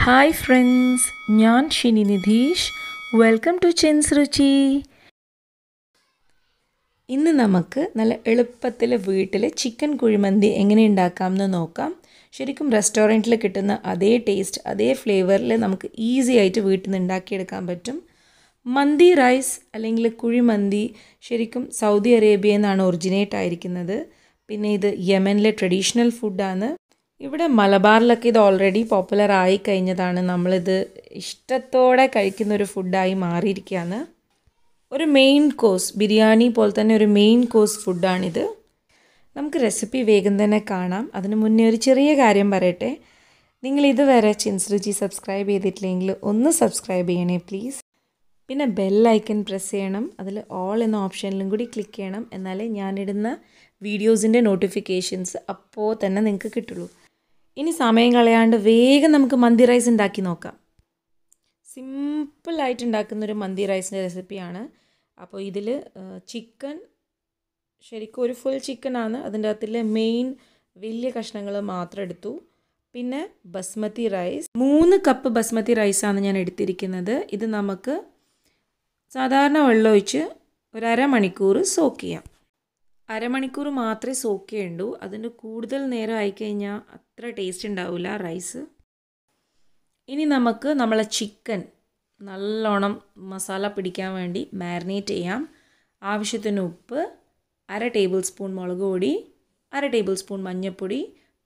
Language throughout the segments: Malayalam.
Hi friends, ഞാൻ Shini Nidheesh. Welcome to ChinsRuchi. ഇന്ന് നമുക്ക് നല്ല എളുപ്പത്തിൽ വീട്ടിൽ ചിക്കൻ കുഴിമന്തി എങ്ങനെ ഉണ്ടാക്കാമെന്ന് നോക്കാം. ശരിക്കും റെസ്റ്റോറൻറ്റിൽ കിട്ടുന്ന അതേ ടേസ്റ്റ്, അതേ ഫ്ലേവറിൽ നമുക്ക് ഈസി ആയിട്ട് വീട്ടിൽ നിന്ന് ഉണ്ടാക്കിയെടുക്കാൻ പറ്റും. മന്തി റൈസ് അല്ലെങ്കിൽ കുഴിമന്തി ശരിക്കും സൗദി അറേബ്യയിൽ നിന്നാണ് ഒറിജിനേറ്റ് ആയിരിക്കുന്നത്. പിന്നെ ഇത് യമനിലെ ട്രഡീഷണൽ ഫുഡാണ്. ഇവിടെ മലബാറിലൊക്കെ ഇത് ഓൾറെഡി പോപ്പുലർ ആയി കഴിഞ്ഞതാണ്. നമ്മളിത് ഇഷ്ടത്തോടെ കഴിക്കുന്നൊരു ഫുഡായി മാറിയിരിക്കുകയാണ്. ഒരു മെയിൻ കോഴ്സ്, ബിരിയാണി പോലെ തന്നെ ഒരു മെയിൻ കോഴ്സ് ഫുഡാണിത്. നമുക്ക് റെസിപ്പി വേഗം തന്നെ കാണാം. അതിന് മുന്നേ ഒരു ചെറിയ കാര്യം പറയട്ടെ. നിങ്ങൾ ഇതുവരെ ചിൻസ്രുചി സബ്സ്ക്രൈബ് ചെയ്തിട്ടില്ലെങ്കിൽ ഒന്ന് സബ്സ്ക്രൈബ് ചെയ്യണേ പ്ലീസ്. പിന്നെ ബെൽ ഐക്കൺ പ്രസ് ചെയ്യണം. അതിൽ ഓൾ എന്ന ഓപ്ഷനിലും കൂടി ക്ലിക്ക് ചെയ്യണം. എന്നാലേ ഞാനിടുന്ന വീഡിയോസിൻ്റെ നോട്ടിഫിക്കേഷൻസ് അപ്പോൾ തന്നെ നിങ്ങൾക്ക് കിട്ടുള്ളൂ. ഇനി സമയം കളയാണ്ട് വേഗം നമുക്ക് മന്തി റൈസ് ഉണ്ടാക്കി നോക്കാം. സിമ്പിളായിട്ട് ഉണ്ടാക്കുന്നൊരു മന്തി റൈസിൻ്റെ റെസിപ്പിയാണ്. അപ്പോൾ ഇതിൽ ചിക്കൻ ശരിക്കും ഒരു ഫുൾ ചിക്കനാണ്. അതിൻ്റെ അകത്തിലെ മെയിൻ വലിയ കഷ്ണങ്ങൾ മാത്രം എടുത്തു. പിന്നെ ബസ്മതി റൈസ് 3 കപ്പ് ബസ്മതി റൈസാണ് ഞാൻ എടുത്തിരിക്കുന്നത്. ഇത് നമുക്ക് സാധാരണ വെള്ളമൊഴിച്ച് ഒരു അരമണിക്കൂർ സോക്ക് ചെയ്യാം. അരമണിക്കൂർ മാത്രമേ സോക്ക് ചെയ്യണ്ടൂ. അതിൻ്റെ കൂടുതൽ നേരം ആയിക്കഴിഞ്ഞാൽ അത്ര ടേസ്റ്റ് ഉണ്ടാവില്ല റൈസ്. ഇനി നമുക്ക് നമ്മളെ ചിക്കൻ നല്ലോണം മസാല പിടിക്കാൻ വേണ്ടി മാരിനേറ്റ് ചെയ്യാം. ആവശ്യത്തിന് ഉപ്പ്, 1/2 ടേബിൾ സ്പൂൺ മുളക് പൊടി, 1/2 ടേബിൾ സ്പൂൺ മഞ്ഞൾപ്പൊടി,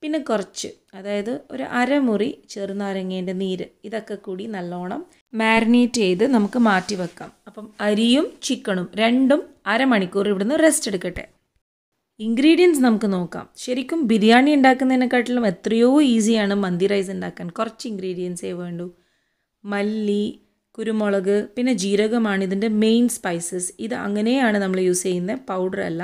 പിന്നെ കുറച്ച്, അതായത് ഒരു അരമുറി ചെറുനാരങ്ങേൻ്റെ നീര്, ഇതൊക്കെ കൂടി നല്ലോണം മാരിനേറ്റ് ചെയ്ത് നമുക്ക് മാറ്റി വെക്കാം. അപ്പം അരിയും ചിക്കനും രണ്ടും അരമണിക്കൂർ ഇവിടുന്ന് റെസ്റ്റ് എടുക്കട്ടെ. ഇൻഗ്രീഡിയൻസ് നമുക്ക് നോക്കാം. ശരിക്കും ബിരിയാണി ഉണ്ടാക്കുന്നതിനെക്കാട്ടിലും എത്രയോ ഈസിയാണ് മന്തി റൈസ് ഉണ്ടാക്കാൻ. കുറച്ച് ഇൻഗ്രീഡിയൻസേ വേണ്ടൂ. മല്ലി, കുരുമുളക്, പിന്നെ ജീരകമാണ് ഇതിൻ്റെ മെയിൻ സ്പൈസസ്. ഇത് അങ്ങനെയാണ് നമ്മൾ യൂസ് ചെയ്യുന്നത്, പൗഡർ അല്ല.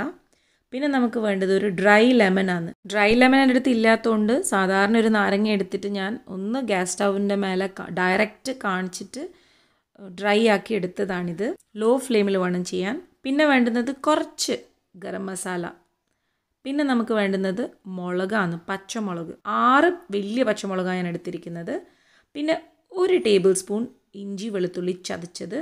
പിന്നെ നമുക്ക് വേണ്ടത് ഒരു ഡ്രൈ ലെമൺ ആണ്. ഡ്രൈ ലെമൺ എൻ്റെ അടുത്ത് ഇല്ലാത്തതുകൊണ്ട് സാധാരണ ഒരു നാരങ്ങ എടുത്തിട്ട് ഞാൻ ഒന്ന് ഗ്യാസ് സ്റ്റൗവിൻ്റെ മേലെ ഡയറക്റ്റ് കാണിച്ചിട്ട് ഡ്രൈ ആക്കി എടുത്തതാണിത്. ലോ ഫ്ലെയിമിൽ വേണം ചെയ്യാൻ. പിന്നെ വേണ്ടുന്നത് കുറച്ച് ഗരം മസാല. പിന്നെ നമുക്ക് വേണ്ടുന്നത് മുളകാണ്, പച്ചമുളക്. 6 വലിയ പച്ചമുളകാണ് ഞാൻ എടുത്തിരിക്കുന്നത്. പിന്നെ 1 ടേബിൾ സ്പൂൺ ഇഞ്ചി വെളുത്തുള്ളി ചതച്ചത്.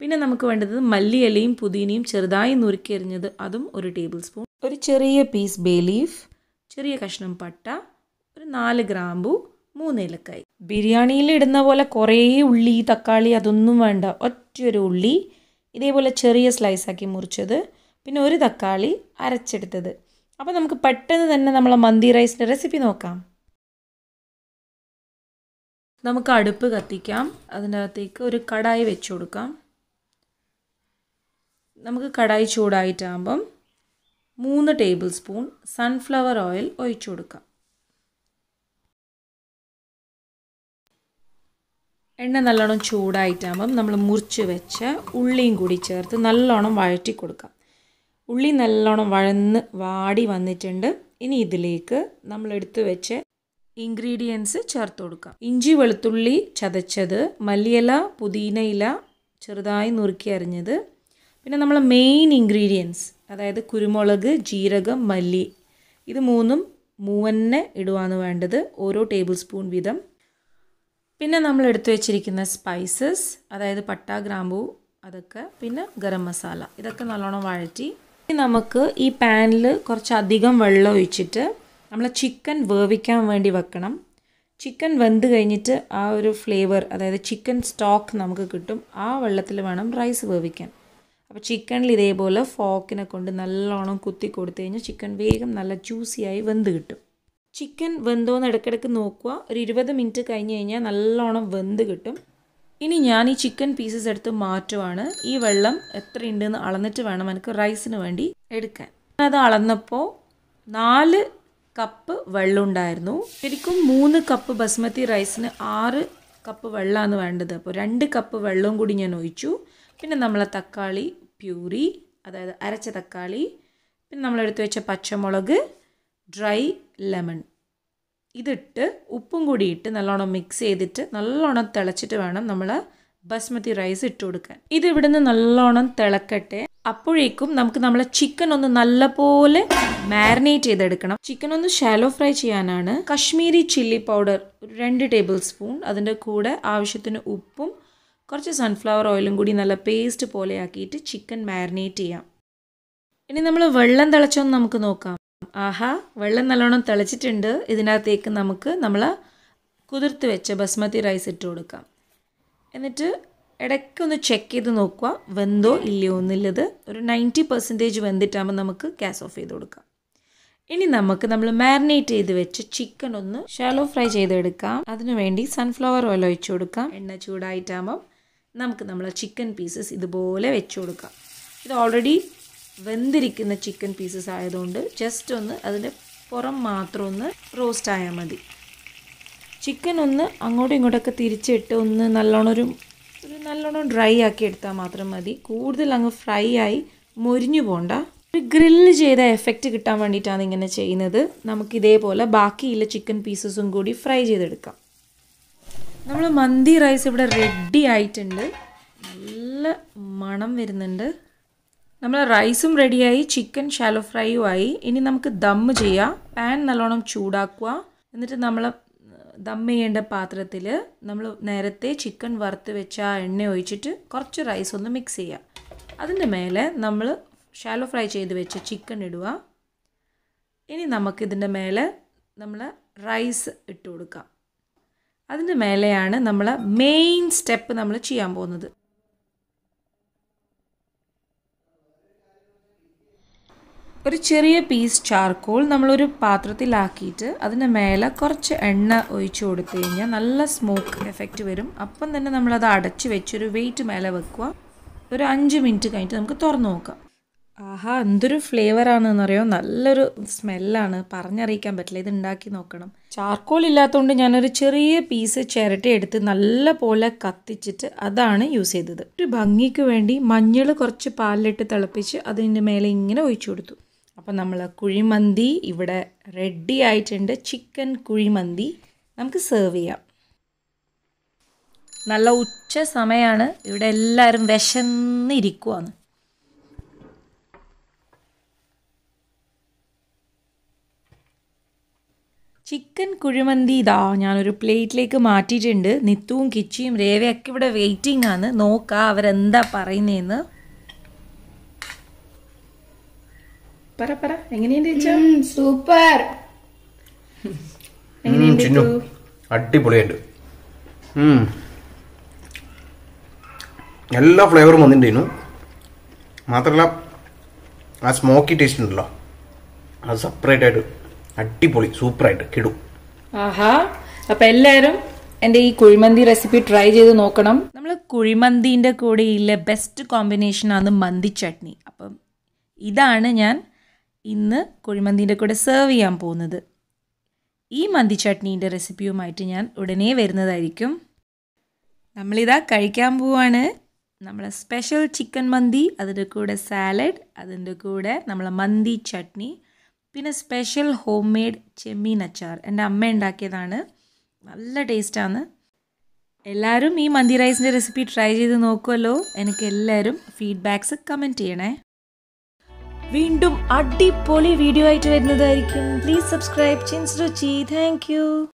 പിന്നെ നമുക്ക് വേണ്ടത് മല്ലിയിലയും പുതിനയും ചെറുതായി നുറുക്കിയെറിഞ്ഞത്, അതും 1 ടേബിൾ സ്പൂൺ. ഒരു ചെറിയ പീസ് ബേ ലീഫ്, ചെറിയ കഷ്ണം പട്ട, ഒരു 4 ഗ്രാമ്പു, 3 ഏലക്കായ്. ബിരിയാണിയിൽ ഇടുന്ന പോലെ കുറേ ഉള്ളി തക്കാളി അതൊന്നും വേണ്ട. ഒറ്റയൊരു ഉള്ളി ഇതേപോലെ ചെറിയ സ്ലൈസാക്കി മുറിച്ചത്, പിന്നെ 1 തക്കാളി അരച്ചെടുത്തത്. അപ്പോൾ നമുക്ക് പെട്ടെന്ന് തന്നെ നമ്മളെ മന്തി റൈസിൻ്റെ റെസിപ്പി നോക്കാം. നമുക്ക് അടുപ്പ് കത്തിക്കാം. അതിൻ്റെ അകത്തേക്ക് ഒരു കടായി വെച്ച് കൊടുക്കാം. നമുക്ക് കടായി ചൂടായിട്ടാകുമ്പം 3 ടേബിൾ സ്പൂൺ സൺഫ്ലവർ ഓയിൽ ഒഴിച്ചു കൊടുക്കാം. എണ്ണ നല്ലോണം ചൂടായിട്ടാകുമ്പം നമ്മൾ മുറിച്ച് വെച്ച ഉള്ളിയും കൂടി ചേർത്ത് നല്ലോണം വഴറ്റി കൊടുക്കാം. ഉള്ളി നല്ലോണം വാടി വന്നിട്ടുണ്ട്. ഇനി ഇതിലേക്ക് നമ്മൾ എടുത്തു വെച്ച ഇൻഗ്രീഡിയൻസ് ചേർത്ത് കൊടുക്കാം. ഇഞ്ചി വെളുത്തുള്ളി ചതച്ചത്, മല്ലിയില പുതിനയില ചെറുതായി നുറുക്കി അരിഞ്ഞത്, പിന്നെ നമ്മൾ മെയിൻ ഇൻഗ്രീഡിയൻസ് അതായത് കുരുമുളക്, ജീരകം, മല്ലി, ഇത് മൂന്നും ഇടുവാണ് വേണ്ടത്, ഓരോ ടേബിൾ സ്പൂൺ വീതം. പിന്നെ നമ്മൾ എടുത്തു വെച്ചിരിക്കുന്ന സ്പൈസസ്, അതായത് പട്ട ഗ്രാമ്പൂ അതൊക്കെ, പിന്നെ ഗരം മസാല, ഇതൊക്കെ നല്ലോണം വഴറ്റി നമുക്ക് ഈ പാനിൽ കുറച്ചധികം വെള്ളം ഒഴിച്ചിട്ട് നമ്മൾ ചിക്കൻ വേവിക്കാൻ വേണ്ടി വെക്കണം. ചിക്കൻ വെന്ത് കഴിഞ്ഞിട്ട് ആ ഒരു ഫ്ലേവർ, അതായത് ചിക്കൻ സ്റ്റോക്ക് നമുക്ക് കിട്ടും. ആ വെള്ളത്തിൽ വേണം റൈസ് വേവിക്കാൻ. അപ്പോൾ ചിക്കനിൽ ഇതേപോലെ ഫോക്കിനെ കൊണ്ട് നല്ലോണം കുത്തി കൊടുത്തു കഴിഞ്ഞാൽ ചിക്കൻ വേഗം നല്ല ജ്യൂസിയായി വെന്ത് കിട്ടും. ചിക്കൻ വെന്തോന്ന് ഇടയ്ക്കിടയ്ക്ക് നോക്കുക. ഒരു 20 മിനിറ്റ് കഴിഞ്ഞ് കഴിഞ്ഞാൽ നല്ലോണം വെന്ത് കിട്ടും. ഇനി ഞാൻ ഈ ചിക്കൻ പീസസ് എടുത്ത് മാറ്റുവാണ്. ഈ വെള്ളം എത്ര ഉണ്ടെന്ന് അളന്നിട്ട് വേണം എനിക്ക് റൈസിന് വേണ്ടി എടുക്കാൻ. അത് അളന്നപ്പോൾ 4 കപ്പ് വെള്ളം ഉണ്ടായിരുന്നു. ശരിക്കും 3 കപ്പ് ബസ്മതി റൈസിന് 6 കപ്പ് വെള്ളമാണ് വേണ്ടത്. അപ്പോൾ 2 കപ്പ് വെള്ളവും കൂടി ഞാൻ ഒഴിച്ചു. പിന്നെ നമ്മളെ തക്കാളി പ്യൂരി, അതായത് അരച്ച തക്കാളി, പിന്നെ നമ്മളെടുത്ത് വെച്ച പച്ചമുളക്, ഡ്രൈ ലെമൺ, ഇതിട്ട് ഉപ്പും കൂടി ഇട്ട് നല്ലോണം മിക്സ് ചെയ്തിട്ട് നല്ലോണം തിളച്ചിട്ട് വേണം നമ്മൾ ബസ്മതി റൈസ് ഇട്ട് കൊടുക്കാൻ. ഇത് ഇവിടുന്ന് നല്ലോണം തിളക്കട്ടെ. അപ്പോഴേക്കും നമുക്ക് നമ്മളെ ചിക്കൻ ഒന്ന് നല്ലപോലെ മാരിനേറ്റ് ചെയ്തെടുക്കണം. ചിക്കൻ ഒന്ന് ഷാലോ ഫ്രൈ ചെയ്യാനാണ് Kashmiri chilli powder 2 table spoon, അതിൻ്റെ കൂടെ ആവശ്യത്തിന് ഉപ്പും കുറച്ച് സൺഫ്ലവർ ഓയിലും കൂടി നല്ല പേസ്റ്റ് പോലെ ആക്കിയിട്ട് ചിക്കൻ മാരിനേറ്റ് ചെയ്യാം. ഇനി നമ്മൾ വെള്ളം തിളച്ചൊന്ന് നമുക്ക് നോക്കാം. ആഹാ, വെള്ളം നല്ലോണം തിളച്ചിട്ടുണ്ട്. ഇതിനകത്തേക്ക് നമുക്ക് നമ്മൾ കുതിർത്ത് വെച്ച ബസ്മതി റൈസ് ഇട്ട് കൊടുക്കാം. എന്നിട്ട് ഇടയ്ക്കൊന്ന് ചെക്ക് ചെയ്ത് നോക്കുക വെന്തോ ഇല്ലയോ എന്നുള്ളത്. ഒരു 90% വെന്തിട്ടാകുമ്പോൾ നമുക്ക് ഗ്യാസ് ഓഫ് ചെയ്ത് കൊടുക്കാം. ഇനി നമുക്ക് നമ്മൾ മാരിനേറ്റ് ചെയ്ത് വെച്ച് ചിക്കൻ ഒന്ന് ഷാലോ ഫ്രൈ ചെയ്തെടുക്കാം. അതിനുവേണ്ടി സൺഫ്ലവർ ഓയിൽ ഒഴിച്ചു കൊടുക്കാം. എണ്ണ ചൂടായിട്ടാകുമ്പം നമുക്ക് നമ്മളെ ചിക്കൻ പീസസ് ഇതുപോലെ വെച്ച് കൊടുക്കാം. ഇത് ഓൾറെഡി വെന്തിരിക്കുന്ന ചിക്കൻ പീസസ് ആയതുകൊണ്ട് ജസ്റ്റ് ഒന്ന് അതിൻ്റെ പുറം മാത്രം ഒന്ന് റോസ്റ്റ് ആയാൽ മതി. ചിക്കൻ ഒന്ന് അങ്ങോട്ടും ഇങ്ങോട്ടൊക്കെ തിരിച്ചിട്ട് ഒന്ന് നല്ലോണം നല്ലോണം ഡ്രൈ ആക്കി എടുത്താൽ മാത്രം മതി. കൂടുതൽ അങ്ങ് ഫ്രൈ ആയി മൊരിഞ്ഞു പോകണ്ട. ഒരു ഗ്രില്ല് ചെയ്ത എഫക്റ്റ് കിട്ടാൻ വേണ്ടിയിട്ടാണ് ഇങ്ങനെ ചെയ്യുന്നത്. നമുക്കിതേപോലെ ബാക്കിയുള്ള ചിക്കൻ പീസസും കൂടി ഫ്രൈ ചെയ്തെടുക്കാം. നമ്മൾ മന്തി റൈസ് ഇവിടെ റെഡി ആയിട്ടുണ്ട്. നല്ല മണം വരുന്നുണ്ട്. നമ്മൾ റൈസും റെഡിയായി, ചിക്കൻ ഷാലോ ഫ്രൈയും ആയി. ഇനി നമുക്ക് ദമ്മ് ചെയ്യാം. പാൻ നല്ലോണം ചൂടാക്കുക. എന്നിട്ട് നമ്മൾ ദം ചെയ്യേണ്ട പാത്രത്തിൽ നമ്മൾ നേരത്തെ ചിക്കൻ വറുത്ത് വെച്ച എണ്ണ ഒഴിച്ചിട്ട് കുറച്ച് റൈസ് ഒന്ന് മിക്സ് ചെയ്യുക. അതിൻ്റെ മേലെ നമ്മൾ ഷാലോ ഫ്രൈ ചെയ്ത് വെച്ച ചിക്കൻ ഇടുക. ഇനി നമുക്കിതിൻ്റെ മേലെ നമ്മൾ റൈസ് ഇട്ട് കൊടുക്കാം. അതിൻ്റെ മേലെയാണ് നമ്മൾ മെയിൻ സ്റ്റെപ്പ് നമ്മൾ ചെയ്യാൻ പോകുന്നത്. ഒരു ചെറിയ പീസ് ചാർക്കോൾ നമ്മളൊരു പാത്രത്തിലാക്കിയിട്ട് അതിൻ്റെ മേലെ കുറച്ച് എണ്ണ ഒഴിച്ചു കൊടുത്തു കഴിഞ്ഞാൽ നല്ല സ്മോക്ക് എഫക്റ്റ് വരും. അപ്പം തന്നെ നമ്മളത് അടച്ച് വെച്ചൊരു വെയിറ്റ് മേലെ വെക്കുക. ഒരു 5 മിനിറ്റ് കഴിഞ്ഞിട്ട് നമുക്ക് തുറന്നു നോക്കാം. ആഹാ, എന്തൊരു ഫ്ലേവറാണെന്നറിയോ, നല്ലൊരു സ്മെല്ലാണ്, പറഞ്ഞറിയിക്കാൻ പറ്റില്ല. ഇത് ഉണ്ടാക്കി നോക്കണം. ചാർക്കോൾ ഇല്ലാത്തതുകൊണ്ട് ഞാനൊരു ചെറിയ പീസ് ചിരട്ട എടുത്ത് നല്ല പോലെ കത്തിച്ചിട്ട് അതാണ് യൂസ് ചെയ്തത്. ഒരു ഭംഗിക്ക് വേണ്ടി മഞ്ഞൾ കുറച്ച് പാലിലിട്ട് തിളപ്പിച്ച് അതിൻ്റെ മേലെ ഇങ്ങനെ ഒഴിച്ചു കൊടുത്തു. അപ്പം നമ്മൾ കുഴിമന്തി ഇവിടെ റെഡി ആയിട്ടുണ്ട്. ചിക്കൻ കുഴിമന്തി നമുക്ക് സെർവ് ചെയ്യാം. നല്ല ഉച്ച സമയമാണ്. ഇവിടെ എല്ലാവരും വിശന്നിരിക്കുവാണ്. ചിക്കൻ കുഴിമന്തി ഇതാ ഞാനൊരു പ്ലേറ്റിലേക്ക് മാറ്റിയിട്ടുണ്ട്. നിത്തുവും കിച്ചിയും രേവയൊക്കെ ഇവിടെ വെയിറ്റിംഗ് ആണ്. നോക്കാം അവരെന്താ പറയുന്നതെന്ന്. പറ എങ്ങനെയുണ്ട്? സൂപ്പർ, അടിപൊളിയുണ്ട്. എല്ലാ ഫ്ലേവറും വന്നിട്ടുണ്ടായിരുന്നു. മാത്രമല്ല ആ സ്മോക്കി ടേസ്റ്റ് ഉണ്ടല്ലോ, അത് സെപ്പറേറ്റ് ആയിട്ട് അടിപൊളി സൂപ്പറായിട്ട് കിടും. ആഹാ, അപ്പം എല്ലാവരും എൻ്റെ ഈ കുഴിമന്തി റെസിപ്പി ട്രൈ ചെയ്ത് നോക്കണം. നമ്മൾ കുഴിമന്തിൻ്റെ കൂടെയുള്ള ബെസ്റ്റ് കോമ്പിനേഷനാണ് മന്തി ചട്നി. അപ്പം ഇതാണ് ഞാൻ ഇന്ന് കുഴിമന്തിൻ്റെ കൂടെ സെർവ് ചെയ്യാൻ പോകുന്നത്. ഈ മന്തി ചട്നീൻ്റെ റെസിപ്പിയുമായിട്ട് ഞാൻ ഉടനെ വരുന്നതായിരിക്കും. നമ്മളിതാ കഴിക്കാൻ പോവാണ്. നമ്മളെ സ്പെഷ്യൽ ചിക്കൻ മന്തി, അതിൻ്റെ കൂടെ സാലഡ്, അതിൻ്റെ കൂടെ നമ്മളെ മന്തി ചട്നി, പിന്നെ സ്പെഷ്യൽ ഹോം മെയ്ഡ് ചെമ്മീൻ അച്ചാർ എൻ്റെ അമ്മ ഉണ്ടാക്കിയതാണ്. നല്ല ടേസ്റ്റാണ്. എല്ലാവരും ഈ മന്തി റൈസിൻ്റെ റെസിപ്പി ട്രൈ ചെയ്ത് നോക്കുമല്ലോ. എനിക്ക് എല്ലാവരും ഫീഡ്ബാക്ക്സ് കമൻറ്റ് ചെയ്യണേ. വീണ്ടും അടിപൊളി വീഡിയോ ആയിട്ട് വരുന്നതായിരിക്കും. പ്ലീസ് സബ്സ്ക്രൈബ് ചിൻസ്റുചി. Thank U.